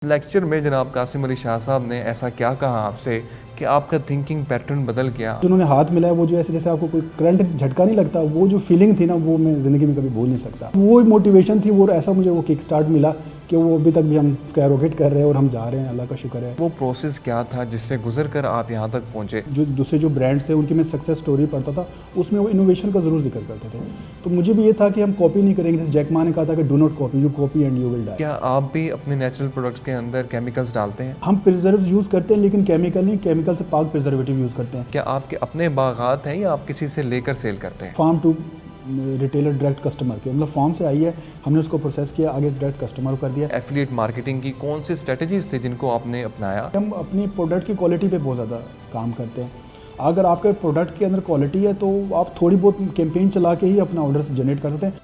Lecture में जनाब कासिम अली शाह साहब ने ऐसा क्या कहा आपसे कि आपका थिंकिंग पैटर्न बदल गया? जिन्होंने हाथ मिलाया वो जो ऐसे जैसे आपको कोई करंट झटका नहीं लगता, वो जो फीलिंग थी ना वो मैं ज़िंदगी में कभी भूल नहीं सकता। वो मोटिवेशन थी, वो ऐसा मुझे वो किक स्टार्ट मिला कि वो अभी तक भी हम स्काई रॉकेट कर रहे हैं और हम जा रहे हैं, अल्लाह का शुक्र है। वो प्रोसेस क्या था जिससे गुजर कर आप यहाँ तक पहुँचे? जो दूसरे जो ब्रांड्स थे उनकी मैं सक्सेस स्टोरी पढ़ता था, उसमें वो इनोवेशन का ज़रूर जिक्र करते थे। तो मुझे भी ये था कि हम कॉपी नहीं करेंगे, जैसे जैक मा ने कहा था कि do not copy, you copy and you will die. क्या आप भी अपने नेचुरल प्रोडक्ट्स के अंदर केमिकल्स डालते हैं? हम प्रिजर्व यूज़ करते हैं लेकिन केमिकल नहीं, केमिकल से पाक प्रिजर्वेटिव यूज़ करते हैं। क्या आपके अपने बागात हैं या आप किसी से लेकर सेल करते हैं? Farm to retailer direct customer के, मतलब फार्म से आई है, हमने उसको प्रोसेस किया, आगे डायरेक्ट कस्टमर को कर दिया। एफिलिएट मार्केटिंग की कौन सी स्ट्रेटजीज थी जिनको आपने अपनाया? हम अपनी प्रोडक्ट की क्वालिटी पे बहुत ज़्यादा काम करते हैं। अगर आपके प्रोडक्ट के अंदर क्वालिटी है तो आप थोड़ी बहुत कैंपेन चला के ही अपना ऑर्डर जनरेट कर सकते हैं।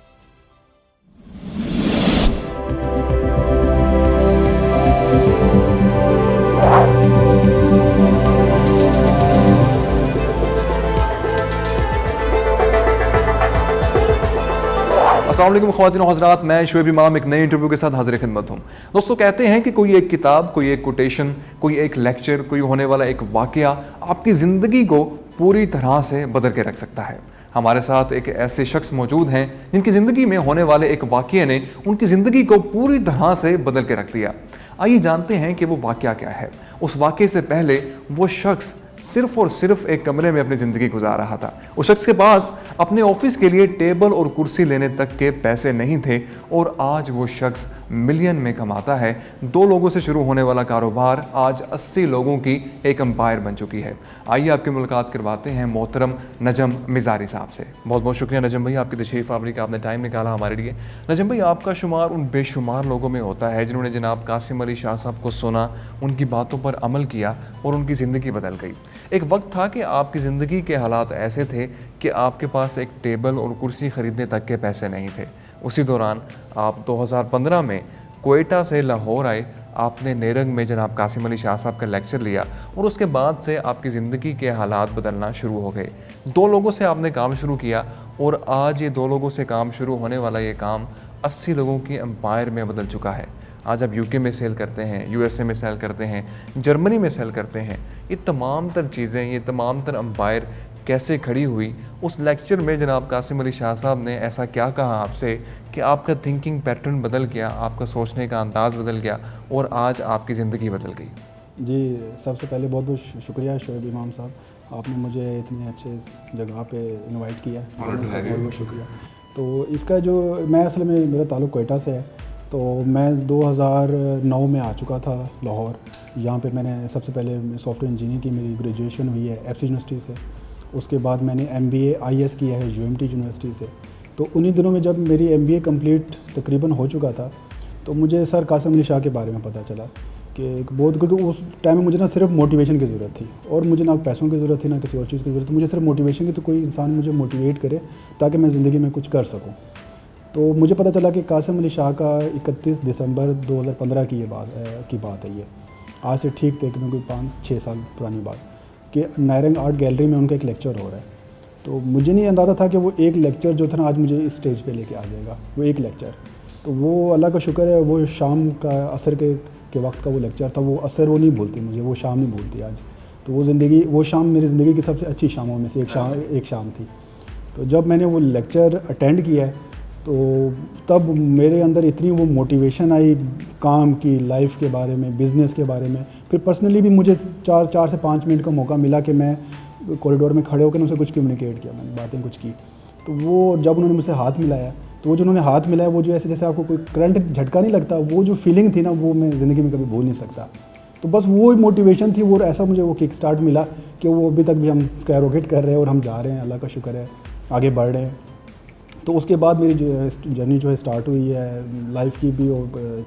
अस्सलाम वालेकुम ख़वातीन और हज़रात, मैं शुएब इमाम एक नए इंटरव्यू के साथ हाज़िर खिदमत हूँ। दोस्तों, कहते हैं कि कोई एक किताब, कोई एक कोटेशन, कोई एक लेक्चर, कोई होने वाला एक वाक़या आपकी ज़िंदगी को पूरी तरह से बदल के रख सकता है। हमारे साथ एक ऐसे शख्स मौजूद हैं जिनकी ज़िंदगी में होने वाले एक वाक़ये ने उनकी ज़िंदगी को पूरी तरह से बदल के रख दिया। आइए जानते हैं कि वो वाक़या क्या है। उस वाक़ये से पहले वो शख्स सिर्फ और सिर्फ एक कमरे में अपनी ज़िंदगी गुजार रहा था। उस शख्स के पास अपने ऑफिस के लिए टेबल और कुर्सी लेने तक के पैसे नहीं थे और आज वो शख्स मिलियन में कमाता है। 2 लोगों से शुरू होने वाला कारोबार आज 80 लोगों की एक एम्पायर बन चुकी है। आइए आपकी मुलाकात करवाते हैं मोहतरम नजम मिजारी साहब से। बहुत बहुत शुक्रिया नजम भाई, आपकी तशरीफ़ आवरी का आपने टाइम निकाला हमारे लिए। नजम भाई, आपका शुमार उन बेशुमार लोगों में होता है जिन्होंने जनाब कासिम अली शाह साहब को सुना, उनकी बातों पर अमल किया और उनकी ज़िंदगी बदल गई। एक वक्त था कि आपकी ज़िंदगी के हालात ऐसे थे कि आपके पास एक टेबल और कुर्सी ख़रीदने तक के पैसे नहीं थे। उसी दौरान आप 2015 में कोयटा से लाहौर आए, आपने नेरंग में जनाब कासिम अली शाह साहब का लेक्चर लिया और उसके बाद से आपकी ज़िंदगी के हालात बदलना शुरू हो गए। 2 लोगों से आपने काम शुरू किया और आज ये 2 लोगों से काम शुरू होने वाला ये काम 80 लोगों की एम्पायर में बदल चुका है। आज आप यूके में सेल करते हैं, यूएसए में सेल करते हैं, जर्मनी में सेल करते हैं। ये तमाम तर चीज़ें, ये तमाम तर एम्पायर कैसे खड़ी हुई? उस लेक्चर में जनाब कासिम अली शाह साहब ने ऐसा क्या कहा आपसे कि आपका थिंकिंग पैटर्न बदल गया, आपका सोचने का अंदाज़ बदल गया और आज आपकी ज़िंदगी बदल गई? जी, सबसे पहले बहुत बहुत शुक्रिया शुएब इमाम साहब, आपने मुझे इतने अच्छे जगह पे इनवाइट किया, बहुत बहुत शुक्रिया। तो इसका जो मैं असल में मेरा ताल्लुक़ कोयटा से है, तो मैं 2009 में आ चुका था लाहौर। यहाँ पे मैंने सबसे पहले सॉफ्टवेयर इंजीनियरिंग की मेरी ग्रेजुएशन हुई है एफसी यूनिवर्सिटी से। उसके बाद मैंने MBA IS किया है UMT यूनिवर्सिटी से। तो उन्हीं दिनों में जब मेरी MBA कंप्लीट तकरीबन हो चुका था तो मुझे सर कासिम अली शाह के बारे में पता चला कि बहुत, क्योंकि उस टाइम में मुझे ना सिर्फ मोटिवेशन की ज़रूरत थी और मुझे ना पैसों की ज़रूरत थी ना किसी और चीज़ की ज़रूरत थी, मुझे सिर्फ मोटिवेशन की। तो कोई इंसान मुझे मोटिवेट करे ताकि मैं ज़िंदगी में कुछ कर सकूँ। तो मुझे पता चला कि कासिम अली शाह का 31 दिसंबर 2015 की बात है। ये आज से ठीक तकरीबन कोई 5-6 साल पुरानी बात, कि नायरंग आर्ट गैलरी में उनका एक लेक्चर हो रहा है। तो मुझे नहीं अंदाज़ा था कि वो एक लेक्चर जो था ना आज मुझे इस स्टेज पे लेके आ जाएगा, वो एक लेक्चर। तो वो अल्लाह का शुक्र है, वो शाम का असर के वक्त का वो लेक्चर था। वो असर वो नहीं भूलती मुझे, वो शाम नहीं भूलती आज। तो वो शाम मेरी ज़िंदगी की सबसे अच्छी शामों में से एक शाम थी। तो जब मैंने वो लेक्चर अटेंड किया है तो तब मेरे अंदर इतनी वो मोटिवेशन आई काम की, लाइफ के बारे में, बिज़नेस के बारे में। फिर पर्सनली भी मुझे 4 से 5 मिनट का मौका मिला कि मैं कॉरिडोर में खड़े होकर उनसे कुछ कम्युनिकेट किया, मैंने बातें कुछ की। तो वो जब उन्होंने मुझसे हाथ मिलाया, तो वो जो उन्होंने हाथ मिलाया, वो जो ऐसे जैसे आपको कोई करंट झटका नहीं लगता, वो जो फीलिंग थी ना वो मैं ज़िंदगी में कभी भूल नहीं सकता। तो बस वो मोटिवेशन थी, वो ऐसा मुझे वो किक स्टार्ट मिला कि वो अभी तक भी हम स्काई रॉकेट कर रहे हैं और हम जा रहे हैं, अल्लाह का शुक्र है, आगे बढ़ रहे हैं। तो उसके बाद मेरी जर्नी जो है स्टार्ट हुई है लाइफ की भी और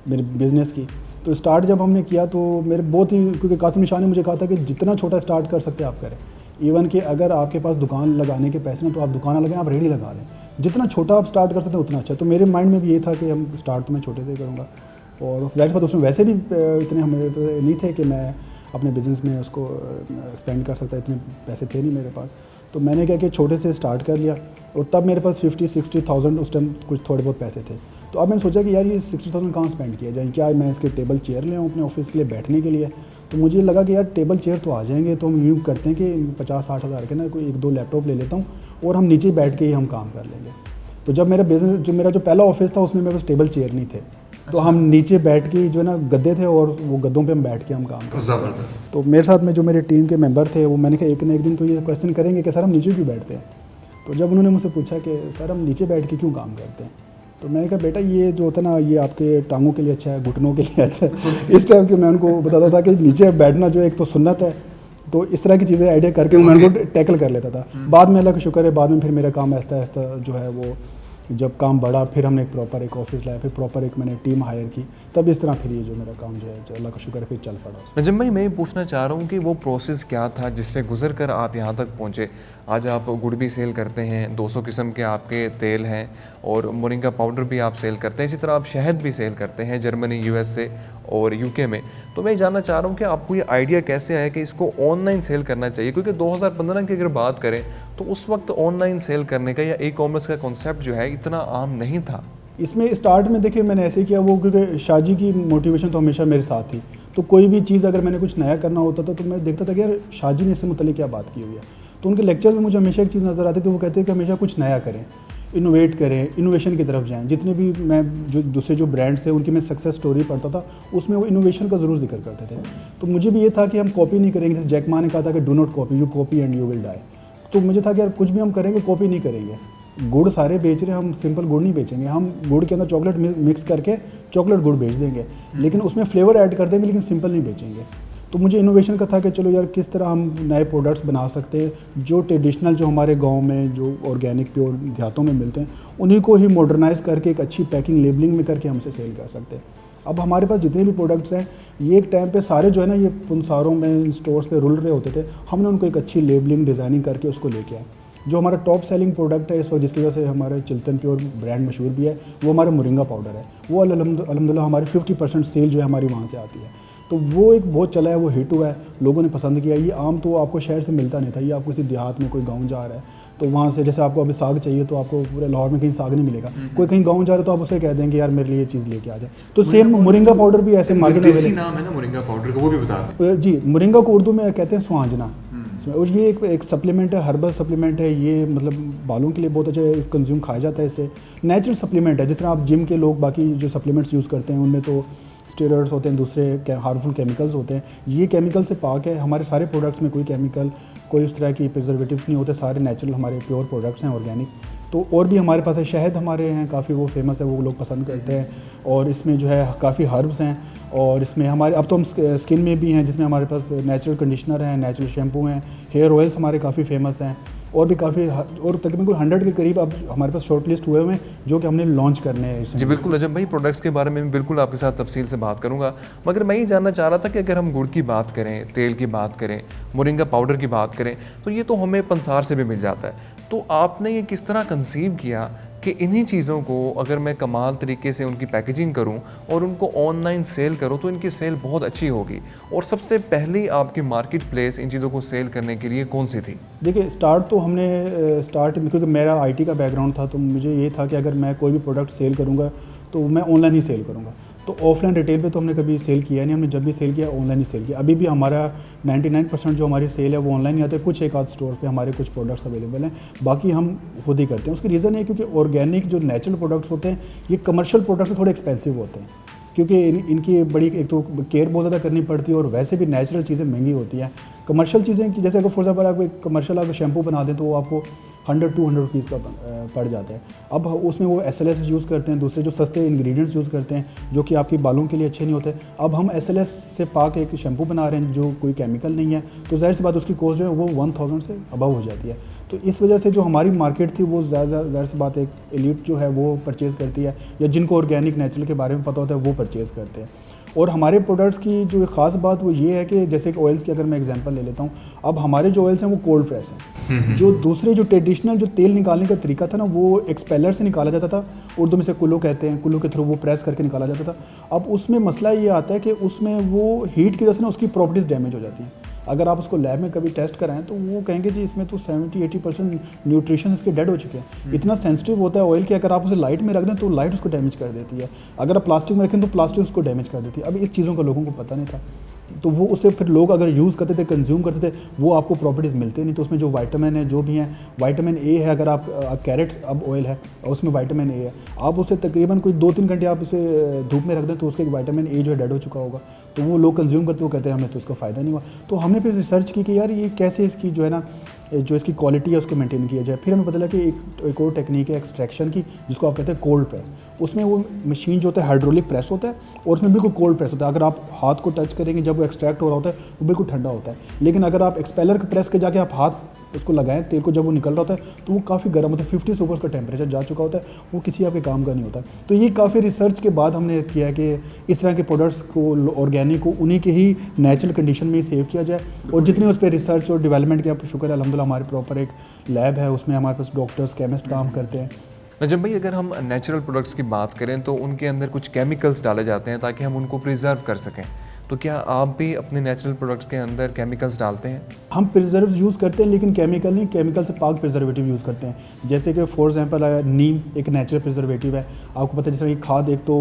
मेरे बिज़नेस की। तो स्टार्ट जब हमने किया तो मेरे बहुत ही, क्योंकि कासिम अली शाह ने मुझे कहा था कि जितना छोटा स्टार्ट कर सकते आप करें। इवन कि अगर आपके पास दुकान लगाने के पैसे ना तो आप दुकान लगाएं, आप रेडी लगा लें, जितना छोटा आप स्टार्ट कर सकते हैं उतना अच्छा। तो मेरे माइंड में भी ये था कि हम स्टार्ट तो मैं छोटे से ही करूँगा। और ज़ाहिर बात उसमें वैसे भी इतने हमें नहीं थे कि मैं अपने बिज़नेस में उसको स्पेंड कर सकता, इतने पैसे थे नहीं मेरे पास। तो मैंने क्या कि छोटे से स्टार्ट कर लिया और तब मेरे पास 50-60 थाउजेंड उस टाइम कुछ थोड़े बहुत पैसे थे। तो अब मैंने सोचा कि यार ये 60,000 कहाँ स्पेंड किया जाए, क्या मैं इसके टेबल चेयर ले आऊँ अपने ऑफिस के लिए बैठने के लिए। तो मुझे लगा कि यार टेबल चेयर तो आ जाएंगे, तो हम यूँ करते हैं कि 50-60 हज़ार के ना कोई 1-2 लैपटॉप ले लेता हूँ और हम नीचे बैठ के ही हम काम कर लेंगे। तो जब मेरा बिज़नेस मेरा जो पहला ऑफिस था उसमें मेरे पास टेबल चेयर नहीं थे, तो हम नीचे बैठ के जो है ना गद्दे थे और वो गद्दों पे हम बैठ के हम काम करते। ज़बरदस्त। तो मेरे साथ में जो मेरे टीम के मेंबर थे वो मैंने कहा एक ना एक दिन तो ये क्वेश्चन करेंगे कि सर हम नीचे क्यों बैठते हैं। तो जब उन्होंने मुझसे पूछा कि सर हम नीचे बैठ के क्यों काम करते हैं, तो मैंने कहा बेटा ये जो होता है ना ये आपके टांगों के लिए अच्छा है, घुटनों के लिए अच्छा है। इस टाइप के मैं उनको बताता था कि नीचे बैठना जो एक तो सुन्नत है। तो इस तरह की चीज़ें आइडिया करके मैं उनको टैकल कर लेता था। बाद में अल्लाह का शुक्र है, बाद में फिर मेरा काम आहिस्ता आहिस्ता जो है वो जब काम बढ़ा, फिर हमने एक प्रॉपर एक ऑफिस लाया, फिर प्रॉपर एक मैंने टीम हायर की, तब इस तरह फिर ये जो मेरा काम जो है अल्लाह का शुक्र है फिर चल पड़ा। नजम भाई, मैं ये पूछना चाह रहा हूँ कि वो प्रोसेस क्या था जिससे गुजर कर आप यहाँ तक पहुँचे। आज आप गुड़ भी सेल करते हैं, 200 किस्म के आपके तेल हैं और मोरिंगा पाउडर भी आप सेल करते हैं, इसी तरह आप शहद भी सेल करते हैं जर्मनी, यूएसए और यूके में। तो मैं जानना चाह रहा हूँ कि आपको ये आइडिया कैसे आया कि इसको ऑनलाइन सेल करना चाहिए, क्योंकि 2015 की अगर बात करें तो उस वक्त ऑनलाइन सेल करने का या ई कॉमर्स का कॉन्सेप्ट जो है इतना आम नहीं था। इसमें स्टार्ट में देखिए मैंने ऐसे किया वो, क्योंकि शाजी की मोटिवेशन तो हमेशा मेरे साथ थी। तो कोई भी चीज़ अगर मैंने कुछ नया करना होता था तो मैं देखता था कि यार शाजी ने इससे मुतल्लिक क्या बात की हुई है। तो उनके लेक्चर में मुझे हमेशा एक चीज़ नज़र आती थी, वो कहते हैं कि हमेशा कुछ नया करें, इनोवेट करें, इनोवेशन की तरफ जाएं। जितने भी मैं जो दूसरे जो ब्रांड्स थे उनकी मैं सक्सेस स्टोरी पढ़ता था, उसमें वो इनोवेशन का ज़रूर जिक्र करते थे। तो मुझे भी ये था कि हम कॉपी नहीं करेंगे, जैसे जैक मा ने कहा था कि do not copy, you copy and you will die. तो मुझे था कि यार कुछ भी हम करेंगे कॉपी नहीं करेंगे। गुड़ सारे बेच रहे हैं, हम सिंपल गुड़ नहीं बेचेंगे, हम गुड़ के अंदर चॉकलेट मिक्स करके चॉकलेट गुड़ बेच देंगे, लेकिन उसमें फ्लेवर ऐड कर देंगे, लेकिन सिंपल नहीं बेचेंगे। तो मुझे इनोवेशन का था कि चलो यार किस तरह हम नए प्रोडक्ट्स बना सकते हैं जो ट्रेडिशनल जो हमारे गांव में जो ऑर्गेनिक प्योर देहातों में मिलते हैं उन्हीं को ही मॉडर्नाइज करके एक अच्छी पैकिंग लेबलिंग में करके हमसे सेल कर सकते हैं। अब हमारे पास जितने भी प्रोडक्ट्स हैं ये एक टाइम पे सारे जो है ना ये पुनसारों में स्टोर्स पे रुल रहे होते थे, हमने उनको एक अच्छी लेबलिंग डिज़ाइनिंग करके उसको लेके आए। जो हमारा टॉप सेलिंग प्रोडक्ट है इस वक्त जिसकी वजह से हमारे चिल्तन प्योर ब्रांड मशहूर भी है, वो हमारा मोरिंगा पाउडर है। वो अल्हम्दुलिल्लाह हमारी 50% सेल जो है हमारी वहाँ से आती है। तो वो एक बहुत चला है, वो हिट हुआ है, लोगों ने पसंद किया। ये आम तो आपको शहर से मिलता नहीं था, ये आपको किसी देहात में कोई गाँव जा रहा है तो वहाँ से, जैसे आपको अभी साग चाहिए तो आपको पूरे लाहौर में कहीं साग नहीं मिलेगा, कोई कहीं गाँव जा रहा है तो आप उसे कह देंगे यार मेरे लिए ये चीज़ लेके आ जाए। तो सेम मोरिंगा पाउडर भी ऐसे मार्केट में नाम है ना मोरिंगा पाउडर का, वो भी बता दें। जी, मोरिंगा को उर्दू में कहते हैं सुहांजना, और ये एक सप्लीमेंट है, हर्बल सप्लीमेंट है। ये मतलब बालों के लिए बहुत अच्छा कंज्यूम खाया जाता है। इससे नेचुरल सप्लीमेंट है, जिस तरह आप जिम के लोग बाकी जो सप्लीमेंट्स यूज़ करते हैं उनमें तो स्टेरॉइड्स होते हैं, दूसरे हार्मफुल केमिकल्स होते हैं। ये केमिकल से पाक है, हमारे सारे प्रोडक्ट्स में कोई केमिकल, कोई उस तरह की प्रिजर्वेटिव्स नहीं होते, सारे नेचुरल हमारे प्योर प्रोडक्ट्स हैं, ऑर्गेनिक। तो और भी हमारे पास है, शहद हमारे हैं काफ़ी, वो फेमस है, वो लोग पसंद करते हैं। और इसमें जो है काफ़ी हर्ब्स हैं, और इसमें हमारे अब तो हम स्किन में भी हैं जिसमें हमारे पास नेचुरल कंडीशनर हैं, नेचुरल शैम्पू हैं, हेयर ऑयल्स हमारे काफ़ी फेमस हैं, और भी काफ़ी, और तकरीबन कोई 100 के करीब अब हमारे पास शॉर्ट लिस्ट हुए हुए हैं जो कि हमने लॉन्च करने हैं। जी बिल्कुल रजब भाई, प्रोडक्ट्स के बारे में बिल्कुल आपके साथ तफसील से बात करूंगा, मगर मैं ये जानना चाह रहा था कि अगर हम गुड़ की बात करें, तेल की बात करें, मोरिंगा पाउडर की बात करें, तो ये तो हमें पंसार से भी मिल जाता है। तो आपने ये किस तरह कंसीव किया कि इन्हीं चीज़ों को अगर मैं कमाल तरीके से उनकी पैकेजिंग करूं और उनको ऑनलाइन सेल करूं तो इनकी सेल बहुत अच्छी होगी? और सबसे पहली आपकी मार्केट प्लेस इन चीज़ों को सेल करने के लिए कौन सी थी? देखिए स्टार्ट तो हमने स्टार्ट में, क्योंकि मेरा आईटी का बैकग्राउंड था, तो मुझे ये था कि अगर मैं कोई भी प्रोडक्ट सेल करूँगा तो मैं ऑनलाइन ही सेल करूँगा। तो ऑफलाइन रिटेल पे तो हमने कभी सेल किया नहीं, हमने जब भी सेल किया ऑनलाइन ही सेल किया। अभी भी हमारा 99% जो हमारी सेल है वो ऑनलाइन ही आता है। कुछ एक आध स्टोर पे हमारे कुछ प्रोडक्ट्स अवेलेबल हैं, बाकी हम खुद ही करते हैं। उसकी रीज़न है क्योंकि ऑर्गेनिक जो नेचुरल प्रोडक्ट्स होते हैं ये कमर्शियल प्रोडक्ट्स से थोड़े एक्सपेंसिव होते हैं, क्योंकि इनकी बड़ी एक तो केयर बहुत ज़्यादा करनी पड़ती है, और वैसे भी नेचुरल चीज़ें महंगी होती हैं। कमर्शियल चीज़ें की जैसे अगर फॉर एग्जाम्पल आप एक कमर्शियल आप शैम्पू बना दें तो वो आपको 100-200 रुपीज़ का पड़ जाता है। अब उसमें वो SLS यूज़ करते हैं, दूसरे जो सस्ते इंग्रेडिएंट्स यूज़ करते हैं जो कि आपकी बालों के लिए अच्छे नहीं होते। अब हम SLS से पाक एक शैम्पू बना रहे हैं जो कोई केमिकल नहीं है, तो ज़ाहिर सी बात उसकी कॉस्ट जो है वो 1000 से अबव हो जाती है। तो इस वजह से जो हमारी मार्केट थी वो ज़ाहिर सी बात एक एलीट जो है वो परचेज़ करती है, या जिनको ऑर्गेनिक नेचुरल के बारे में पता होता है वो परचेज़ करते हैं। और हमारे प्रोडक्ट्स की जो एक ख़ास बात वो ये है कि जैसे कि ऑयल्स की अगर मैं एग्जांपल ले लेता हूँ, अब हमारे जो ऑयल्स हैं वो कोल्ड प्रेस हैं। जो दूसरे जो ट्रेडिशनल जो तेल निकालने का तरीका था ना वो एक्सपेलर से निकाला जाता था, उर्दू में से कुल्लू कहते हैं, कुल्लू के थ्रू वो प्रेस करके निकाला जाता था। अब उसमें मसला ये आता है कि उसमें वो हीट की वजह से ना उसकी प्रॉपर्टीज़ डैमेज हो जाती हैं। अगर आप उसको लैब में कभी टेस्ट कराएं तो वो कहेंगे जी इसमें तो 70-80% न्यूट्रिशन इसके डेड हो चुके हैं। इतना सेंसिटिव होता है ऑयल कि अगर आप उसे लाइट में रख दें तो लाइट उसको डैमेज कर देती है, अगर आप प्लास्टिक में रखें तो प्लास्टिक उसको डैमेज कर देती है। अब इस चीज़ों का लोगों को पता नहीं था, तो वो उसे फिर लोग अगर यूज़ करते थे, कंज्यूम करते थे, वो आपको प्रॉपर्टीज़ मिलते नहीं। तो उसमें जो विटामिन है जो भी है, विटामिन ए है, अगर आप कैरेट अब ऑयल है और उसमें विटामिन ए है, आप उसे तकरीबन कोई 2-3 घंटे आप उसे धूप में रख दें तो उसके विटामिन ए जो है डेड हो चुका होगा। तो वो लोग कंज्यूम करते, वो कहते हैं हमें तो इसका फ़ायदा नहीं हुआ। तो हमने फिर रिसर्च की कि यार ये कैसे इसकी जो है ना जो इसकी क्वालिटी है उसको मेंटेन किया जाए। फिर हमें पता लगा कि एक और टेक्निक है एक्सट्रैक्शन की, जिसको आप कहते हैं कोल्ड प्रेस। उसमें वो मशीन जो होता है हाइड्रोलिक प्रेस होता है और उसमें बिल्कुल कोल्ड प्रेस होता है। अगर आप हाथ को टच करेंगे जब वो एक्सट्रैक्ट हो रहा होता है वो बिल्कुल ठंडा होता है, लेकिन अगर आप एक्सपेलर प्रेस के जाके आप हाथ उसको लगाएं तेल को, जब वो निकल रहा होता है तो वो काफ़ी गर्म होता है, 50 से ऊपर उसका टेम्परेचर जा चुका होता है, वो किसी आपके काम का नहीं होता। तो ये काफ़ी रिसर्च के बाद हमने किया कि इस तरह के प्रोडक्ट्स को ऑर्गेनिक को उन्हीं के ही नेचुरल कंडीशन में ही सेव किया जाए। और जितनी उस पर रिसर्च और डेवलपमेंट की आप शुक्र है अल्हम्दुलिल्लाह हमारे प्रॉपर एक लैब है, उसमें हमारे पास डॉक्टर्स केमिस्ट काम करते हैं। नजम भाई, अगर हम नेचुरल प्रोडक्ट्स की बात करें तो उनके अंदर कुछ केमिकल्स डाले जाते हैं ताकि हम उनको प्रिजर्व कर सकें, तो क्या आप भी अपने नेचुरल प्रोडक्ट्स के अंदर केमिकल्स डालते हैं? हम प्रिजर्व यूज़ करते हैं लेकिन केमिकल नहीं, केमिकल से पाक प्रिजर्वेटिव यूज़ करते हैं। जैसे कि फॉर एग्जांपल नीम एक नेचुरल प्रिजर्वेटिव है, आपको पता है। जैसे कि खाद एक तो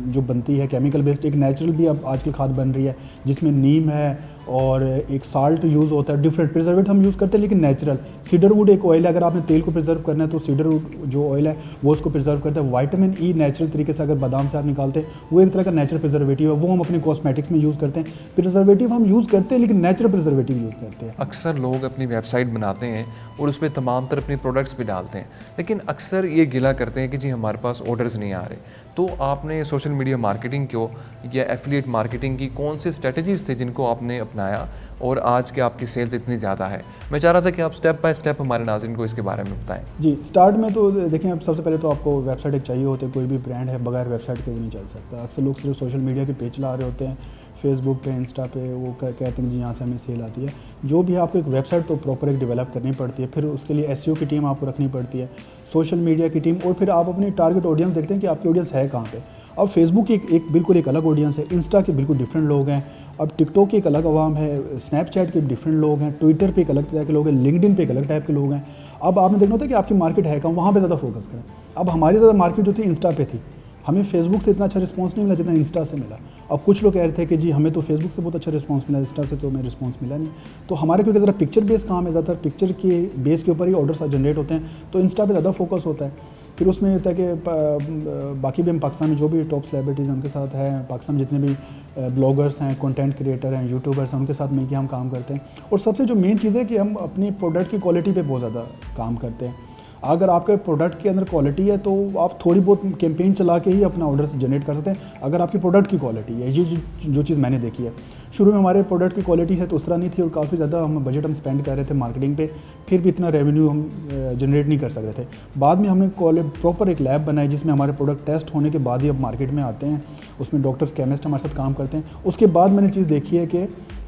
जो बनती है केमिकल बेस्ड, एक नेचुरल भी अब आजकल खाद बन रही है जिसमें नीम है और एक साल्ट यूज़ होता है। डिफरेंट प्रिजर्वेटिव हम यूज़ करते हैं लेकिन नेचुरल। सीडरवुड एक ऑयल है, अगर आपने तेल को प्रिजर्व करना है तो सीडरवुड जो ऑयल है वो उसको प्रिजर्व करता है। विटामिन ई नेचुरल तरीके से अगर बादाम से आप निकालते हैं वो एक तरह का नेचुरल प्रिजर्वेटिव है, वो हम अपने कॉस्मेटिक्स में यूज़ करते हैं। प्रिजर्वेटिव हम यूज़ करते हैं लेकिन नेचुरल प्रिजर्वेटिव यूज़ करते हैं। अक्सर लोग अपनी वेबसाइट बनाते हैं और उस पर तमाम तरह अपनी प्रोडक्ट्स भी डालते हैं, लेकिन अक्सर ये गिला करते हैं कि जी हमारे पास ऑर्डर्स नहीं आ रहे। तो आपने सोशल मीडिया मार्केटिंग को या एफिलिएट मार्केटिंग की कौन सी स्ट्रेटजीज थे जिनको आपने अपनाया और आज के आपकी सेल्स इतनी ज़्यादा है? मैं चाह रहा था कि आप स्टेप बाय स्टेप हमारे नाज़रीन को इसके बारे में बताएं। जी, स्टार्ट में तो देखें, अब सबसे पहले तो आपको वेबसाइट एक चाहिए होती है। कोई भी ब्रांड है बगैर वेबसाइट के वो नहीं चल सकता। अक्सर लोग सिर्फ सोशल मीडिया के पेज चला रहे होते हैं, फेसबुक पे, इंस्टा पे, वो कहते हैं जी यहाँ से हमें सेल आती है। जो भी आपको एक वेबसाइट तो प्रॉपर एक डेवलप करनी पड़ती है, फिर उसके लिए एसईओ की टीम आपको रखनी पड़ती है, सोशल मीडिया की टीम, और फिर आप अपनी टारगेट ऑडियंस देखते हैं कि आपकी ऑडियंस है कहाँ पे। अब फेसबुक की एक बिल्कुल एक अलग ऑडियंस है, इंस्टा के बिल्कुल डिफरेंट लोग हैं, अब टिकटॉक की एक अलग आवाम है, स्नैपचैट के डिफरेंट लोग हैं, ट्विटर पे एक अलग तरह के लोग हैं, लिंक्डइन पे एक अलग टाइप के लोग हैं। अब आपने देखना होता है कि आपकी मार्केट है कहाँ, वहाँ पे ज़्यादा फोकस करें। अब हमारी ज़्यादा मार्केट जो थी इंस्टा पे थी, हमें फेसबुक से इतना अच्छा रिस्पांस नहीं मिला जितना इंस्टा से मिला। अब कुछ लोग कह रहे थे कि जी हमें तो फेसबुक से बहुत अच्छा रिस्पांस मिला, इंस्टा से तो हमें रिस्पांस मिला नहीं। तो हमारे क्योंकि ज़रा पिक्चर बेस काम है, ज़्यादातर पिक्चर के बेस के ऊपर ही ऑर्डर्स जनरेट होते हैं, तो इंस्टा पे ज़्यादा फोकस होता है। फिर उसमें होता है कि बाकी भी हम पाकिस्तान में जो भी टॉप सेलिब्रिटीज़ हैं उनके साथ हैं, पाकिस्तान में जितने भी ब्लॉगर्स हैं, कंटेंट क्रिएटर हैं, यूट्यूबर्स हैं, उनके साथ मिलकर हम काम करते हैं। और सबसे जो मेन चीज़ है कि हम अपनी प्रोडक्ट की क्वालिटी पे बहुत ज़्यादा काम करते हैं। अगर आपके प्रोडक्ट के अंदर क्वालिटी है तो आप थोड़ी बहुत कैंपेन चला के ही अपना ऑर्डर्स जनरेट कर सकते हैं, अगर आपकी प्रोडक्ट की क्वालिटी है। ये जो चीज़ मैंने देखी है, शुरू में हमारे प्रोडक्ट की क्वालिटी है तो उस तरह नहीं थी और काफ़ी ज़्यादा हम बजट हम स्पेंड कर रहे थे मार्केटिंग पे, फिर भी इतना रेवेन्यू हम जनरेट नहीं कर सक रहे थे। बाद में हमने प्रॉपर एक लैब बनाई जिसमें हमारे प्रोडक्ट टेस्ट होने के बाद ही अब मार्केट में आते हैं, उसमें डॉक्टर्स केमिस्ट हमारे साथ काम करते हैं। उसके बाद मैंने चीज़ देखी है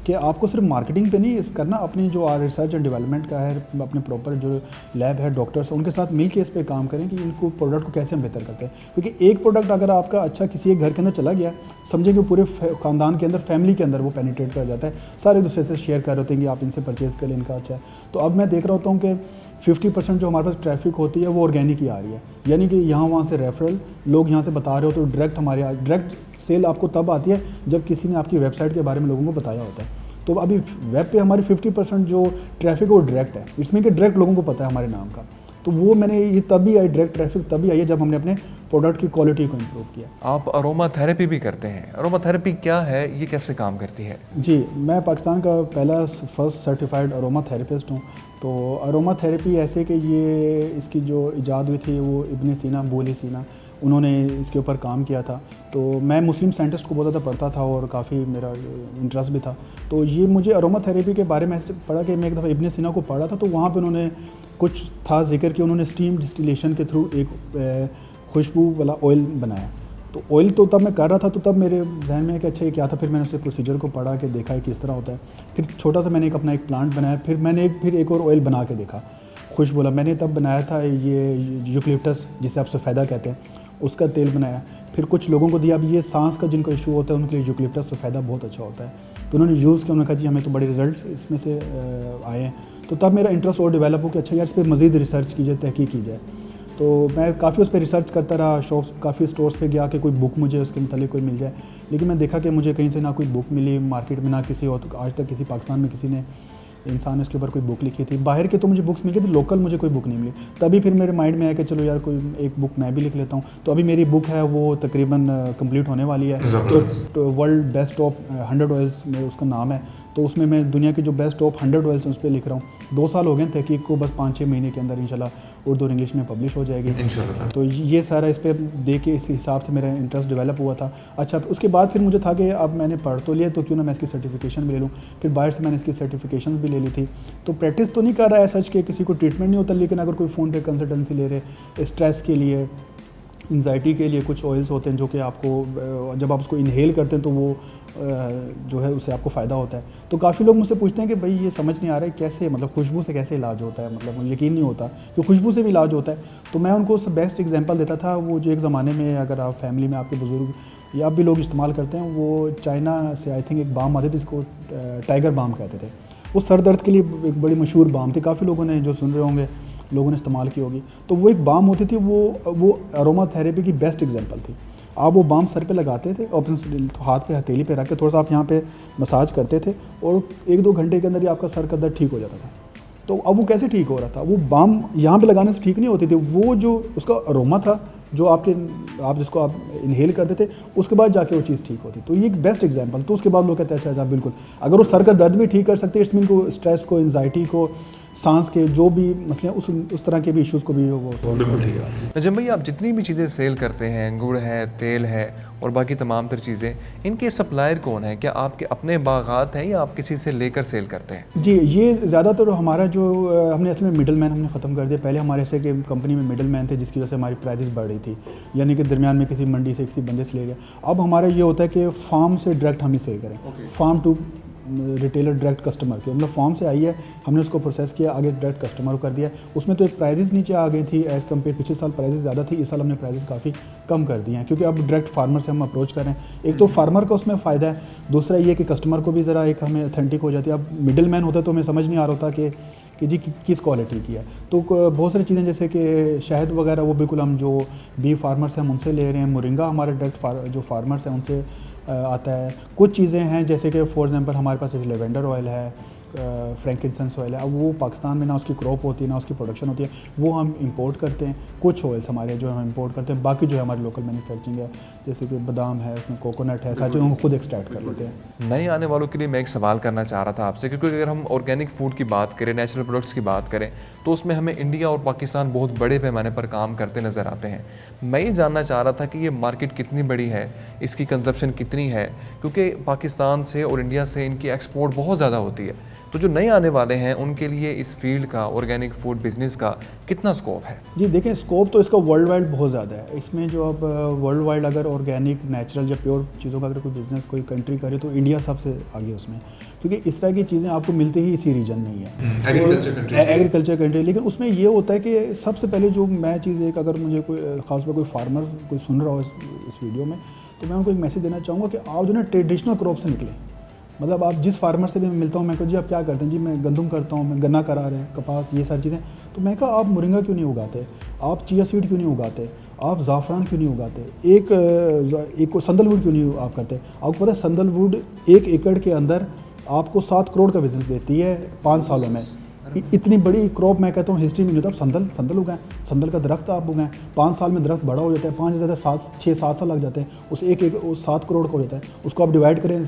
कि आपको सिर्फ मार्केटिंग पे नहीं करना, अपनी जो रिसर्च एंड डेवलपमेंट का है, अपने प्रॉपर जो लैब है, डॉक्टर्स उनके साथ मिल के इस पे काम करें कि इनको प्रोडक्ट को कैसे हम बेहतर करते हैं। क्योंकि एक प्रोडक्ट अगर आपका अच्छा किसी एक घर के अंदर चला गया, समझे कि पूरे ख़ानदान के अंदर, फैमिली के अंदर वो पेनिट्रेट कर जाता है, सारे दूसरे से शेयर कर रहे होते हैं कि आप इनसे परचेज़ कर लें, इनका अच्छा है। तो अब मैं देख रहा होता हूँ कि 50% जो हमारे पास ट्रैफिक होती है वो ऑर्गेनिक ही आ रही है, यानी कि यहाँ वहाँ से रेफरल लोग यहाँ से बता रहे हो तो डायरेक्ट हमारे यहाँ डायरेक्ट सेल आपको तब आती है जब किसी ने आपकी वेबसाइट के बारे में लोगों को बताया होता है। तो अभी वेब पे हमारी 50% जो ट्रैफिक है वो डायरेक्ट है, इसमें कि डायरेक्ट लोगों को पता है हमारे नाम का। तो वो मैंने ये तभी आई, डायरेक्ट ट्रैफिक तभी आई है जब हमने अपने प्रोडक्ट की क्वालिटी को इम्प्रूव किया। आप अरोमा थेरेपी भी करते हैं, अरोमा थेरेपी क्या है, ये कैसे काम करती है? जी, मैं पाकिस्तान का पहला फर्स्ट सर्टिफाइड अरोमा थेरेपिस्ट हूँ। तो अरोमा थेरेपी ऐसे कि ये इसकी जो इजाद हुई थी वो इब्न सीना, बोली सीना, उन्होंने इसके ऊपर काम किया था। तो मैं मुस्लिम साइंटिस्ट को बहुत ज़्यादा पढ़ता था और काफ़ी मेरा इंटरेस्ट भी था। तो ये मुझे अरोमा थेरेपी के बारे में पढ़ा कि मैं एक दफ़ा इब्न सीना को पढ़ा था, तो वहाँ पे उन्होंने कुछ था जिक्र कि उन्होंने स्टीम डिस्टिलेशन के थ्रू एक खुशबू वाला ऑयल बनाया। तो ऑयल तो तब मैं कर रहा था, तो तब मेरे जहन में कि अच्छा ये क्या था। फिर मैंने उसके प्रोसीजर को पढ़ा कि देखा है किस तरह होता है। फिर छोटा सा मैंने अपना एक प्लांट बनाया, फिर मैंने एक और ऑयल बना के देखा खुशबू वाला। मैंने तब बनाया था ये यूकलिप्टस, जिसे आप सफ़ेदा कहते हैं, उसका तेल बनाया। फिर कुछ लोगों को दिया। अब ये सांस का जिनको इशू होता है उनके लिए यूकलिप्टस सफ़ेदा बहुत अच्छा होता है। तो उन्होंने यूज़ किया, उन्होंने कहा जी हमें तो बड़े रिजल्ट इसमें से आए हैं। तो तब मेरा इंटरेस्ट और डेवलप हो कि अच्छा यार इस पर मज़ीद रिसर्च की जाए, तहकीक की जाए। तो मैं काफ़ी उस पर रिसर्च करता रहा, शॉप्स काफ़ी स्टोर्स पे गया कि कोई बुक मुझे उसके मतलब कोई मिल जाए, लेकिन मैं देखा कि मुझे कहीं से ना कोई बुक मिली मार्केट में, ना किसी और आज तक किसी पाकिस्तान में किसी ने इंसान ने उसके ऊपर कोई बुक लिखी थी। बाहर के तो मुझे बुक्स मिली थी, लोकल मुझे कोई बुक नहीं मिली। तभी फिर मेरे माइंड में आया कि चलो यार कोई एक बुक मैं भी लिख लेता हूँ। तो अभी मेरी बुक है वो तकरीबन कंप्लीट होने वाली है। तो वर्ल्ड बेस्ट टॉप 100 ऑयल्स में उसका नाम है। तो उसमें मैं दुनिया के जो बेस्ट टॉप 100 ऑयल्स हैं उस पर लिख रहा हूँ। 2 साल हो गए तहकीक को, बस 5-6 महीने के अंदर इंशाल्लाह उर्दू और इंग्लिश में पब्लिश हो जाएगी इंशाल्लाह। तो ये सारा इस पर देख के इस हिसाब से मेरा इंटरेस्ट डेवलप हुआ था। अच्छा, उसके बाद फिर मुझे था कि अब मैंने पढ़ तो लिया तो क्यों ना मैं इसकी सर्टिफिकेशन भी ले लूँ। फिर बाहर से मैंने इसकी सर्टिफिकेशन भी ले ली थी। तो प्रैक्टिस तो नहीं कर रहा है सच के, किसी को ट्रीटमेंट नहीं होता, लेकिन अगर कोई फ़ोन पे कंसल्टेंसी ले रहे स्ट्रेस के लिए, एंजाइटी के लिए कुछ ऑयल्स होते हैं जो कि आपको जब आप उसको इनहेल करते हैं तो वो जो है उससे आपको फ़ायदा होता है। तो काफ़ी लोग मुझसे पूछते हैं कि भाई ये समझ नहीं आ रहा है कैसे, मतलब खुशबू से कैसे इलाज होता है, मतलब मुझे यकीन नहीं होता कि खुशबू से भी इलाज होता है। तो मैं उनको उस बेस्ट एग्जांपल देता था, वो जो एक ज़माने में अगर आप फैमिली में आपके बुज़ुर्ग या आप भी लोग इस्तेमाल करते हैं, वो चाइना से आई थिंक एक बाम आते थे जिसको टाइगर बाम कहते थे। वो सर दर्द के लिए एक बड़ी मशहूर बाम थी, काफ़ी लोगों ने जो सुन रहे होंगे लोगों ने इस्तेमाल की होगी। तो वो एक बाम होती थी, वो अरोमा थेरेपी की बेस्ट एग्जांपल थी। आप वो बाम सर पे लगाते थे और हाथ पे हथेली पे रख के थोड़ा सा आप यहाँ पे मसाज करते थे और 1-2 घंटे के अंदर ही आपका सर का दर्द ठीक हो जाता था। तो अब वो कैसे ठीक हो रहा था, वो बाम यहाँ पे लगाने से ठीक नहीं होती थी, वो जो उसका अरोमा था जो आप जिसको आप इनहेल करते थे उसके बाद जाके वो चीज़ ठीक होती। तो ये एक बेस्ट एग्जांपल। तो उसके बाद लोग कहते हैं अच्छा बिल्कुल, अगर वो सर का दर्द भी ठीक कर सकते हैं, इसमें को स्ट्रेस को, एंजाइटी को, सांस के जो भी मसले उस तरह के भी इश्यूज़ को भी वो बिल्कुल ठीक है। नजम भाई, आप जितनी भी चीज़ें सेल करते हैं, गुड़ है, तेल है और बाकी तमाम तर चीज़ें, इनके सप्लायर कौन है? क्या आपके अपने बागात हैं या आप किसी से लेकर सेल करते हैं? जी, ये ज़्यादातर हमारा जो हमने असल में मिडल मैन हमने ख़त्म कर दिया। पहले हमारे ऐसे कि कंपनी में मिडल मैन थे जिसकी वजह से हमारी प्राइसेस बढ़ रही थी, यानी कि दरमियान में किसी मंडी से किसी बंदे से ले गए। अब हमारा ये होता है कि फार्म से डायरेक्ट हम ही सेल करें, farm to retailer direct customer के, मतलब फॉर्म से आई है, हमने उसको प्रोसेस किया, आगे डायरेक्ट कस्टमर को कर दिया। उसमें तो एक प्राइजेस नीचे आ गई थी एज़ कम्पेयर, पिछले साल प्राइजेस ज़्यादा थी, इस साल हमने प्राइजेस काफ़ी कम कर दिए हैं क्योंकि अब डायरेक्ट फार्मर से हम अप्रोच कर रहे हैं। एक तो फार्मर का उसमें फ़ायदा है, दूसरा ये कि कस्टमर को भी ज़रा एक हमें अथेंटिक हो जाती है। अब मिडिल मैन होता तो हमें समझ नहीं आ रहा होता कि जी किस क्वालिटी की है। तो बहुत सारी चीज़ें जैसे कि शहद वगैरह वो बिल्कुल हम जो बी फार्मर्स हैं हम उनसे ले रहे हैं, मोरिंगा हमारे डायरेक्ट जो फार्मर्स हैं उनसे आता है। कुछ चीज़ें हैं जैसे कि फॉर एग्जांपल हमारे पास जैसे लेवेंडर ऑयल है, फ्रैंकिंसेंस ऑयल है, अब वो पाकिस्तान में ना उसकी क्रॉप होती है ना उसकी प्रोडक्शन होती है, वो हम इंपोर्ट करते हैं। कुछ ऑयल्स हमारे जो हम इंपोर्ट करते हैं, बाकी जो है हमारी लोकल मैन्युफैक्चरिंग है, जैसे कि बादाम है, उसमें कोकोनट है, सारी चीज़ों को खुद एक्सट्रैक्ट कर लेते हैं। नए आने वालों के लिए मैं एक सवाल करना चाह रहा था आपसे, क्योंकि अगर हम ऑर्गेनिक फूड की बात करें, नेचुरल प्रोडक्ट्स की बात करें, तो उसमें हमें इंडिया और पाकिस्तान बहुत बड़े पैमाने पर काम करते नज़र आते हैं। मैं ये जानना चाह रहा था कि ये मार्केट कितनी बड़ी है, इसकी कंजप्शन कितनी है, क्योंकि पाकिस्तान से और इंडिया से इनकी एक्सपोर्ट बहुत ज़्यादा होती है। तो जो नए आने वाले हैं उनके लिए इस फील्ड का, ऑर्गेनिक फूड बिजनेस का कितना स्कोप है? जी देखें, स्कोप तो इसका वर्ल्ड वाइड बहुत ज़्यादा है। इसमें जो अब वर्ल्ड वाइड अगर ऑर्गेनिक, नेचुरल या प्योर चीज़ों का अगर कोई बिज़नेस कोई कंट्री करे तो इंडिया सबसे आगे उसमें, क्योंकि इस तरह की चीज़ें आपको मिलती ही इसी रीजन में ही है, एग्रीकल्चर कंट्री। लेकिन उसमें ये होता है कि सबसे पहले जो मैं चीज़ एक, अगर मुझे कोई ख़ास पर कोई फार्मर कोई सुन रहा हो इस वीडियो में, तो मैं उनको एक मैसेज देना चाहूँगा कि आप जो ना ट्रेडिशनल क्रॉप से निकलें। मतलब आप जिस फार्मर से भी मैं मिलता हूँ, मैं कहूँ जी आप क्या करते हैं, जी मैं गंदम करता हूँ, मैं गन्ना करा रहे हैं, कपास, ये सारी चीज़ें। तो मैं कहा आप मोरिंगा क्यों नहीं उगाते, आप चिया सीड क्यों नहीं उगाते, आप ज़ाफ़रान क्यों नहीं उगाते, एक संदलवुड क्यों नहीं आप करते। आपको पता है संदलवुड 1 एकड़ के अंदर आपको 7 करोड़ का बिजनेस देती है 5 सालों में। इतनी बड़ी क्रॉप मैं कहता हूँ हिस्ट्री में नहीं होता। आप संदल उगाएं, संदल का दरख्त आप उगाएं, 5 साल में दरख्त बड़ा हो जाता है, 5 ज़्यादा 6-7 साल लग जाते हैं, उस एक 7 करोड़ का हो जाता है। उसको आप डिवाइड करें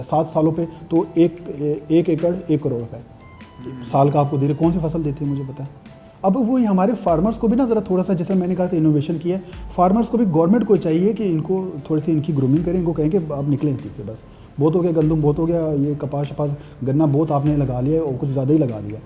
7 सालों पे तो एक एकड़ 1 करोड़ का साल का आपको दे रहे। कौन सी फसल देती है मुझे पता है। अब वही हमारे फार्मर्स को भी ना ज़रा थोड़ा सा, जैसे मैंने कहा था इनोवेशन किया है, फार्मर्स को भी गवर्नमेंट को चाहिए कि इनको थोड़ी सी इनकी ग्रूमिंग करें, इनको कहें कि आप निकलें इस चीज़ से, बस बहुत हो गया गंदम, बहुत हो गया ये कपास गन्ना बहुत आपने लगा लिया और कुछ ज़्यादा ही लगा दिया।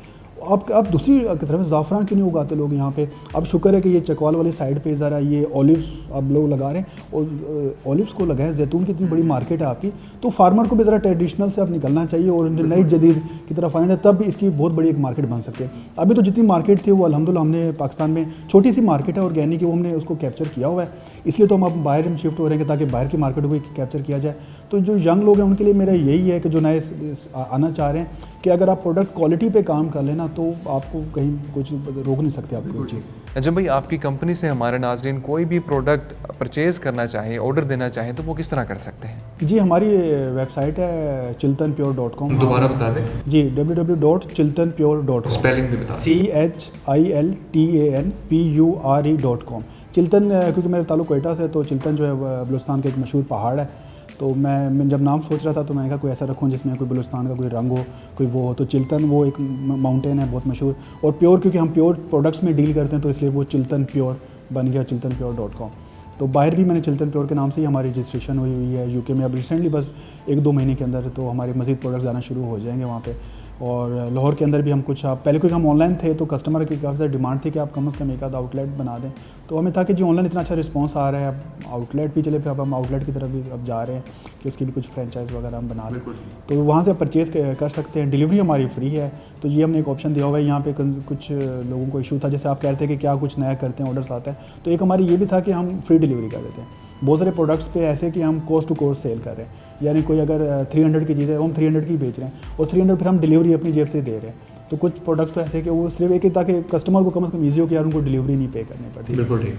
आप दूसरी तरफ ज़ाफ़रान क्यों नहीं उगाते लोग यहाँ पे। अब शुक्र है कि ये चकवाल वाली साइड पे ज़रा ये ऑलिव्स अब लोग लगा रहे हैं, और ऑलिव्स को लगाएं, जैतून की इतनी बड़ी मार्केट है आपकी, तो फार्मर को भी ज़रा ट्रेडिशनल से अब निकलना चाहिए और नई जदीद की तरफ आने, तब इसकी बहुत बड़ी एक मार्केट बन सकती है। अभी तो जितनी मार्केट थी वो अल्हम्दुलिल्लाह हमने पाकिस्तान में छोटी सी मार्केट है ऑर्गेनिक की, वो हमने उसको कैप्चर किया हुआ है, इसलिए तो हम अब बाहर शिफ्ट हो रहे हैं ताकि बाहर की मार्केट को कैप्चर किया जाए। तो जो यंग लोग हैं उनके लिए मेरा यही है कि जो नए आना चाह रहे हैं कि अगर आप प्रोडक्ट क्वालिटी पे काम कर लेना तो आपको कहीं कुछ रोक नहीं सकते आपकी कोई चीज़। जब भाई आपकी कंपनी से हमारे नाजरीन कोई भी प्रोडक्ट परचेज़ करना चाहे, ऑर्डर देना चाहे, तो वो किस तरह कर सकते हैं? जी, हमारी वेबसाइट है chiltanpure.com। दोबारा बता दें। जी, www.chiltanpure.com। स्पेलिंग भी बता दें। CHILTANPURE.com। चिल्तन क्योंकि मेरा ताल्लुक कोयटा से, तो चिल्तन जो है बलूचिस्तान का एक मशहूर पहाड़ है। तो मैं जब नाम सोच रहा था तो मैंने कहा कोई ऐसा रखूँ जिसमें कोई बलूचिस्तान का कोई रंग हो, कोई वो हो। तो चिल्तन वो एक माउंटेन है बहुत मशहूर, और प्योर क्योंकि हम प्योर प्रोडक्ट्स में डील करते हैं तो इसलिए वो चिल्तन प्योर बन गया, chiltanpure.com। तो बाहर भी मैंने चिल्तन प्योर के नाम से ही हमारी रजिस्ट्रेशन हुई है यूके में अब रिसेंटली, बस 1-2 महीने के अंदर। तो हमारे मज़ीद प्रोडक्ट्स आना शुरू हो जाएंगे वहाँ पे। और लाहौर के अंदर भी हम कुछ, आप पहले क्योंकि हम ऑनलाइन थे तो कस्टमर की काफ़ी ज़्यादा डिमांड थी कि आप कम से कम एक आध आउटलेट बना दें। तो हमें था कि जी ऑनलाइन इतना अच्छा रिस्पांस आ रहा है, अब आउटलेट भी चले, फिर अब हम आउटलेट की तरफ भी अब जा रहे हैं कि उसकी भी कुछ फ्रेंचाइज वगैरह हम बना लें। तो वहाँ से आप परचेज़ कर सकते हैं, डिलीवरी हमारी फ्री है। तो ये हमने एक ऑप्शन दिया हुआ है। यहाँ पे कुछ लोगों को इशू था, जैसे आप कह रहे थे कि क्या कुछ नया करते हैं, ऑर्डर्स आता है, तो एक हमारी ये भी था कि हम फ्री डिलीवरी कर देते हैं। बहुत सारे प्रोडक्ट्स पे ऐसे कि हम कोस्ट टू कोस्ट सेल कर रहे हैं, यानी कोई अगर 300 की चीज़ है हम 300 की बेच रहे हैं और 300 फिर हम डिलीवरी अपनी जेब से दे रहे हैं। तो कुछ प्रोडक्ट्स तो ऐसे कि वो सिर्फ एक ही, ताकि कस्टमर को कम से कम ईजी हो कि यार उनको डिलीवरी नहीं पे करनी पड़ती। बिल्कुल ठीक।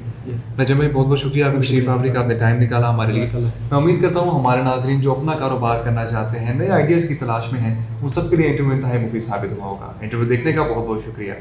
नजम भाई, बहुत बहुत शुक्रिया आपकी तशरीफ आवरी का, आपने टाइम निकाला हमारे लिए। मैं उम्मीद करता हूँ हमारे नाजरीन जो अपना कारोबार करना चाहते हैं, नए आइडियाज़ की तलाश में हैं, उन सब के लिए इंटरव्यू इंतहाई मुफीद साबित हुआ होगा। इंटरव्यू देखने का बहुत बहुत शुक्रिया।